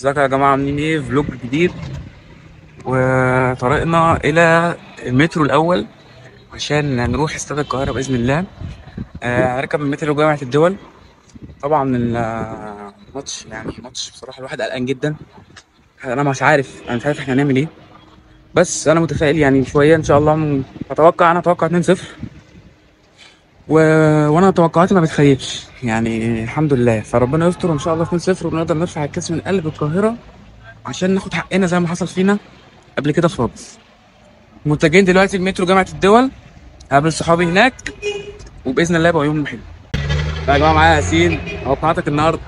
ازيكم يا جماعة، عاملين ايه؟ فلوج جديد وطريقنا إلى المترو الأول عشان نروح استاد القاهرة بإذن الله. هنركب من مترو جامعة الدول. طبعا الماتش يعني ماتش بصراحة الواحد قلقان جدا. أنا مش عارف احنا هنعمل ايه، بس أنا متفائل يعني شوية إن شاء الله. أنا أتوقع 2-0 وانا توقعاتي ما بتخيبش يعني الحمد لله، فربنا يستر وان شاء الله 2-0 ونقدر نرفع الكاس من قلب القاهرة عشان ناخد حقنا زي ما حصل فينا قبل كده في رادس. متجهين دلوقتي لمترو جامعة الدول، هقابل صحابي هناك وبإذن الله يبقى يوم حلو. يا جماعة معايا ياسين، توقعاتك النهارده؟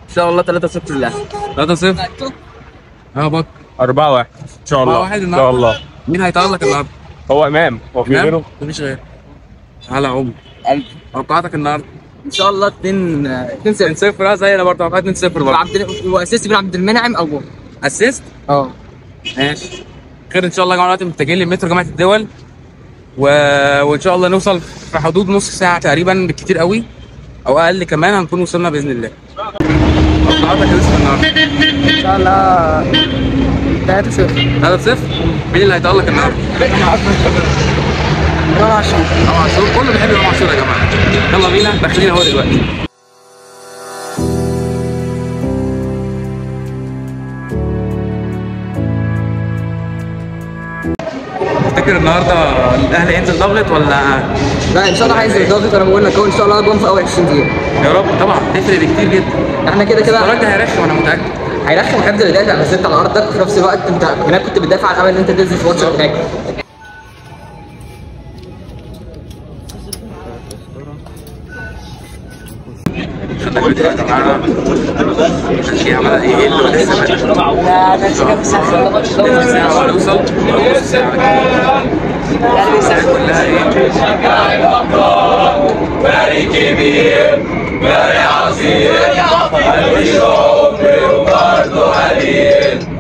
ان شاء الله 3-0 للاهلي. 3-0. ها بط 4-1 ان شاء الله. 4-1 ان شاء الله. مين هيتألق النهارده؟ هو امام، هو في غيره؟ مفيش غيره. تعالى يا عمر، توقعاتك النهارده؟ ان شاء الله 2-0. 2-0. زي انا برضه توقعت 2-0 برضه. واسيستي بن عبد المنعم او جول. اسيست؟ ماشي خير ان شاء الله. يا جماعه دلوقتي متجهين لمترو جامعه الدول وان شاء الله نوصل في حدود نص ساعه تقريبا بالكتير قوي او اقل كمان، هنكون وصلنا باذن الله. توقعاتك يا يوسف النهارده؟ ان شاء الله 3-0. 3-0. مين اللي هيتألق النهارده؟ امام عاشور. كله بيحب امام عاشور يا جماعه. يلا بينا داخلين اهو دلوقتي. تفتكر النهارده الاهلي هينزل ضغط ولا؟ لا ان شاء الله هينزل ضاغط. انا بقول لك اهو ان شاء الله جون في اول 20 دقيقه. يا رب طبعا، تفرق بكتير جدا. احنا كده الراجل هيرخم انا متاكد. هيرخم وهيفضل يدافع، بس انت على ارضك وفي نفس الوقت انت هناك كنت بتدافع عن امل ان انت تنزل في ماتش هناك. ماشي عمال ايه اللي لسه لا ماشي كام ساعه نوصل نص ساعه كلها ايه؟ باري كبير باري عصير هنعيش عمري وبرضه قليل.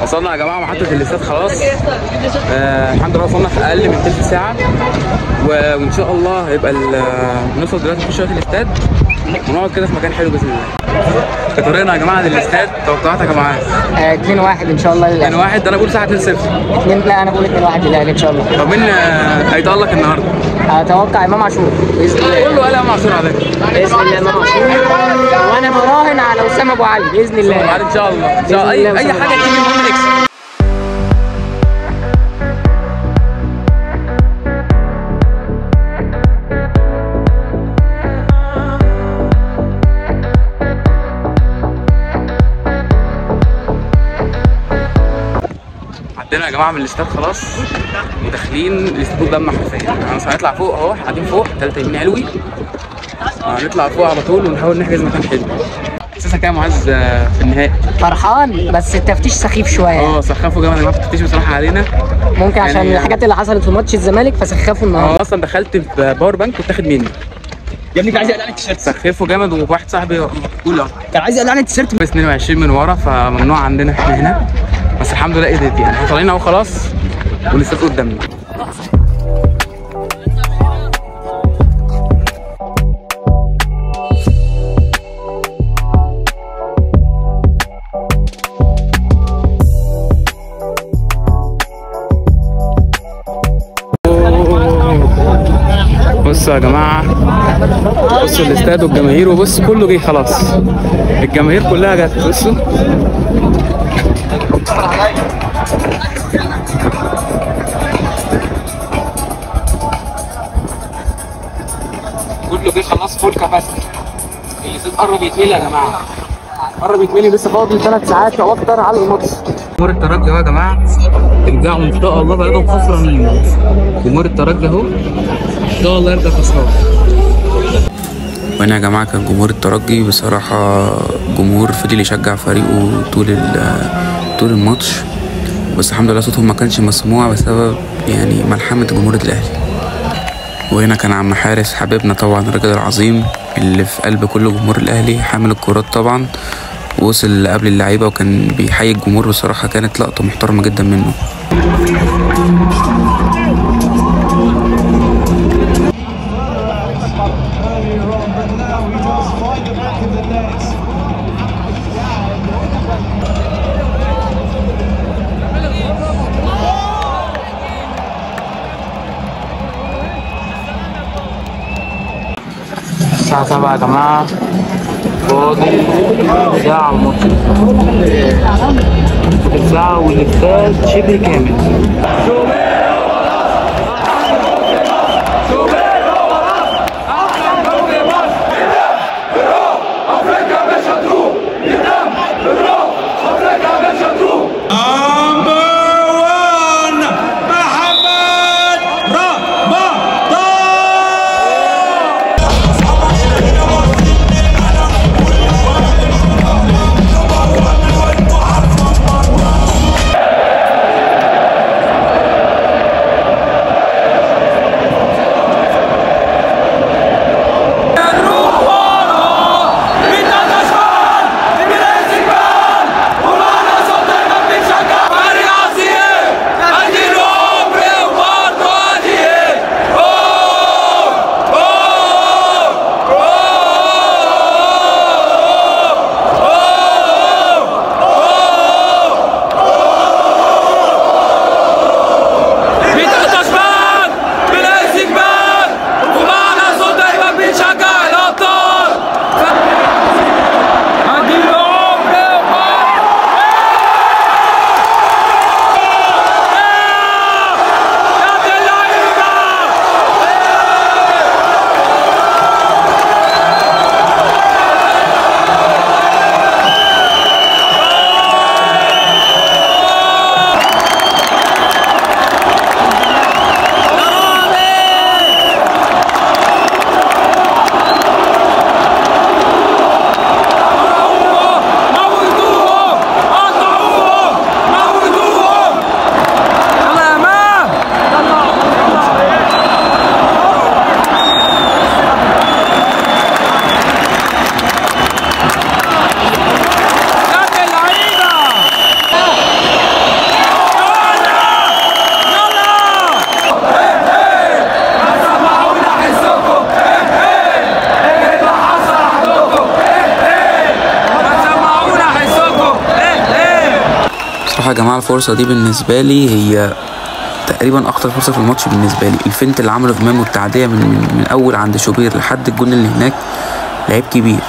وصلنا يا جماعه محطه الاستاد خلاص. الحمد لله وصلنا في اقل من تلت ساعه وان شاء الله هيبقى نوصل دلوقتي في شويه الاستاد ونقعد كده في مكان حلو باذن الله. في طريقنا يا جماعه للاستاد. توقعاتك يا جماعه؟ 2-1 ان شاء الله للاهلي. 2-1. ده انا بقول ساعه 2-0. لا انا بقول 2-1 للاهلي ان شاء الله. طب مين هيتألق النهارده؟ اتوقع امام عاشور باذن الله. كله قال امام عاشور على فكره. باذن الله امام عاشور، وانا براهن على اسامه ابو علي باذن الله. ان شاء الله ان شاء الله اي حاجه تيجي المهم نكسب. عدينا يا جماعه من الاستاد خلاص وداخلين الاستاد قدامنا حرفيا. احنا هنطلع فوق اهو، قاعدين فوق تالتة يمين علوي. هنطلع فوق على طول ونحاول نحجز مكان حلو. احساسك يا معاذ في النهائي؟ فرحان بس التفتيش سخيف شويه. سخفوا جامد يا جماعه في التفتيش بصراحه علينا. ممكن عشان يعني الحاجات اللي حصلت في ماتش الزمالك فسخفوا النهارده. اصلا دخلت في باور بانك واتاخد مني. يا ابني كان عايز يقلعني التيشيرت. سخفوا جامد وواحد صاحبي يقول كان عايز يقلعني التيشيرت. بس 22 من ورا فممنوع عندنا احنا هنا، بس الحمد لله قدرت يعني. احنا طالعين اهو خلاص والاستاد قدامنا. بصوا يا جماعه، بصوا الاستاد والجماهير، وبص كله جه خلاص. الجماهير كلها جت. بصوا كله كله جه خلاص فول كاباسيتي. الاستاد قرب يتملي يا جماعه، قرب يتملي، لسه فاضل 3 ساعات او اكتر على الماتش. جمهور الترجي اهو يا جماعه، يرجعوا ان شاء الله بلدهم خسرانين. جمهور الترجي اهو ان شاء الله يرجع خسران. وهنا يا جماعه كان جمهور الترجي بصراحه جمهور فضل يشجع فريقه طول الماتش، بس الحمد لله صوتهم ما كانش مسموع بسبب يعني ملحمه جمهور الاهلي. وهنا كان عم حارس حبيبنا طبعا الراجل العظيم اللي في قلب كل جمهور الاهلي، حامل الكرات طبعا، وصل قبل اللعيبه وكان بيحيي الجمهور. بصراحه كانت لقطه محترمه جدا منه. الساعة 7 يا جماعة، فاضل ساعة ونص، فاضل ساعة والاستاد شبه كامل. يا جماعه الفرصه دي بالنسبه لي هي تقريبا اخطر فرصه في الماتش بالنسبه لي. الفنت اللي عمله امام والتعديه من اول عند شوبير لحد الجون اللي هناك، لعيب كبير،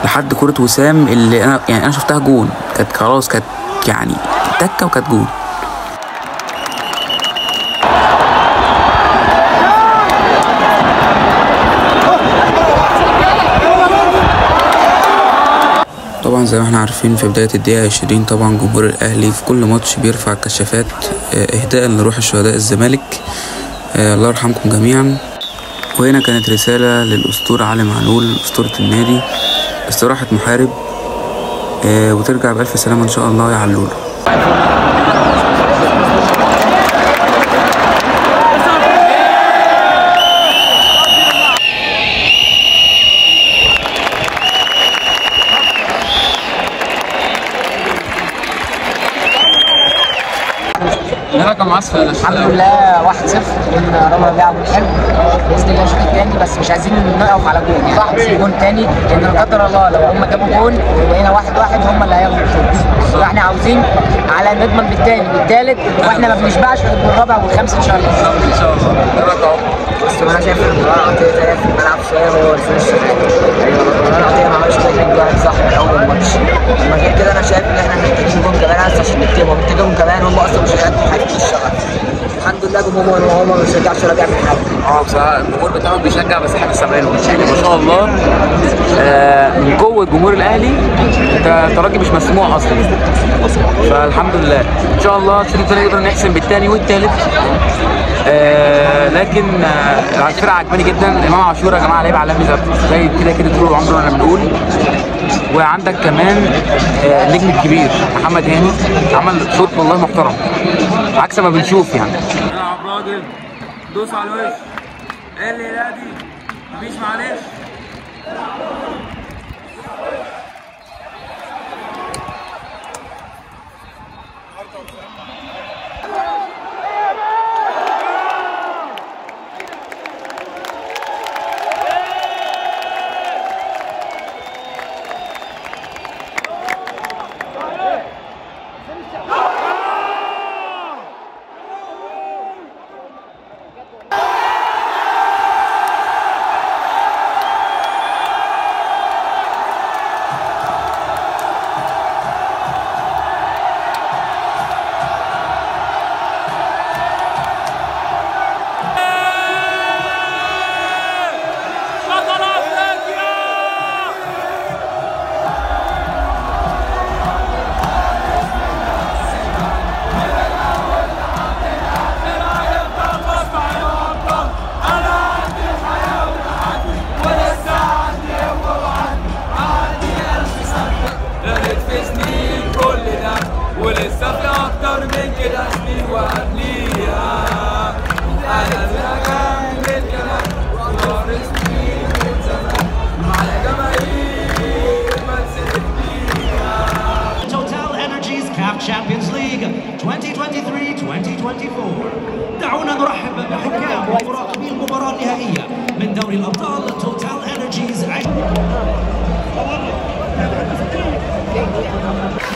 لحد كره وسام اللي انا شفتها جون، كانت خلاص، كانت يعني تكه وكانت جون. طبعا زي ما احنا عارفين في بداية الدقيقة 20 طبعا جمهور الأهلي في كل ماتش بيرفع الكشافات إهداء لروح الشهداء الزمالك، الله يرحمكم جميعا. وهنا كانت رسالة للأسطورة علي معلول، أسطورة النادي، استراحة محارب، وترجع بألف سلامة إن شاء الله يا علول. الحمد لله 1-0 من رامي ربيعه والحلو، باذن الله الشوط الثاني، بس مش عايزين نقف على جون، يعني نجيب جون ثاني، لان لا قدر الله لو هم جابوا جون وبقينا 1-1 هم اللي هياخدوا البطوله. فاحنا عاوزين على نضمن بالثاني بالثالث، واحنا ما بنشبعش غير بالرابع والخامس ان شاء الله. ان شاء الله. ايه رايك اهو؟ بس انا شايف ان عطيه في الملعب شويه هو رسالة الشهاده، يعني عطيه ما عملش حاجه صح من اول الماتش. اما غير كده انا شايف ان احنا محتاجين جون كمان عشان نكتبهم، محتاجين كمان، هم اصلا مش هيقدموا حاجه في الشغل. الحمد لله بيشجع جمهور وهو ما بيشجعش ولا بيعمل حاجه. بصراحه الجمهور بتاعهم بيشجع بس احنا مش سامعينهم ما شاء الله. من قوه جمهور الاهلي الترجي مش مسموع اصلا، فالحمد لله ان شاء الله الشوط الثاني نقدر نحسم بالثاني والثالث. لكن الفرقه عجباني جدا. امام عاشور يا جماعه لعيب عالمي زي كده طول عمره انا بنقول. وعندك كمان النجم الكبير محمد هاني عمل شوط والله محترم عكس ما بنشوف يعني. العب راجل دوس على الوش الليله دي مفيش معلش. Champions League 2023-2024. دعونا نرحب بحكام ومراقبي المباراة النهائية من دوري الأبطال توتال انرجيز.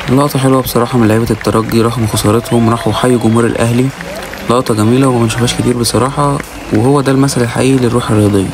لقطة حلوة بصراحة من لعيبة الترجي رغم خسارتهم راحوا حيوا جمهور الأهلي. لقطة جميلة وما بنشوفهاش كتير بصراحة، وهو ده المثل الحقيقي للروح الرياضية.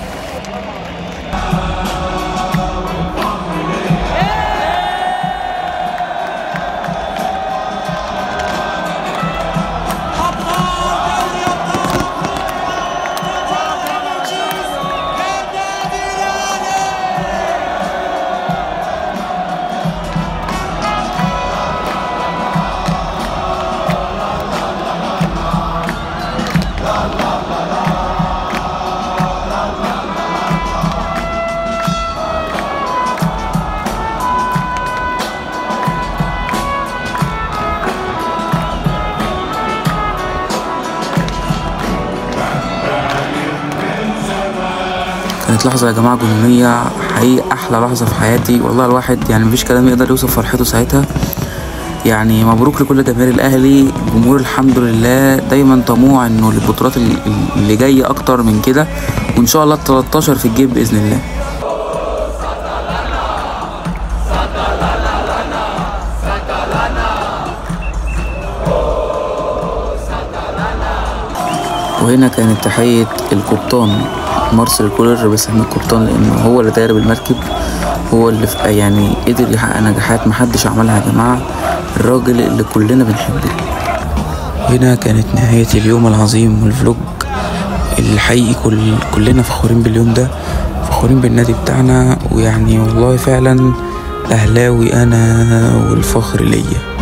كانت لحظة يا جماعة جنونية حقيقي، أحلى لحظة في حياتي والله. الواحد يعني مفيش كلام يقدر يوصف فرحته ساعتها. يعني مبروك لكل جماهير الأهلي. جمهور الحمد لله دايما طموع إنه البطولات اللي جاية أكتر من كده، وإن شاء الله 13 في الجيب بإذن الله. وهنا كانت تحية القبطان مارسيل كولر، بس احنا القبطان لانه هو اللي داير بالمركب، هو اللي يعني قدر يحقق نجاحات محدش عملها يا جماعة، الراجل اللي كلنا بنحبه. هنا كانت نهاية اليوم العظيم والفلوج الحقيقي. كلنا فخورين باليوم ده، فخورين بالنادي بتاعنا، ويعني والله فعلا اهلاوي انا والفخر ليا.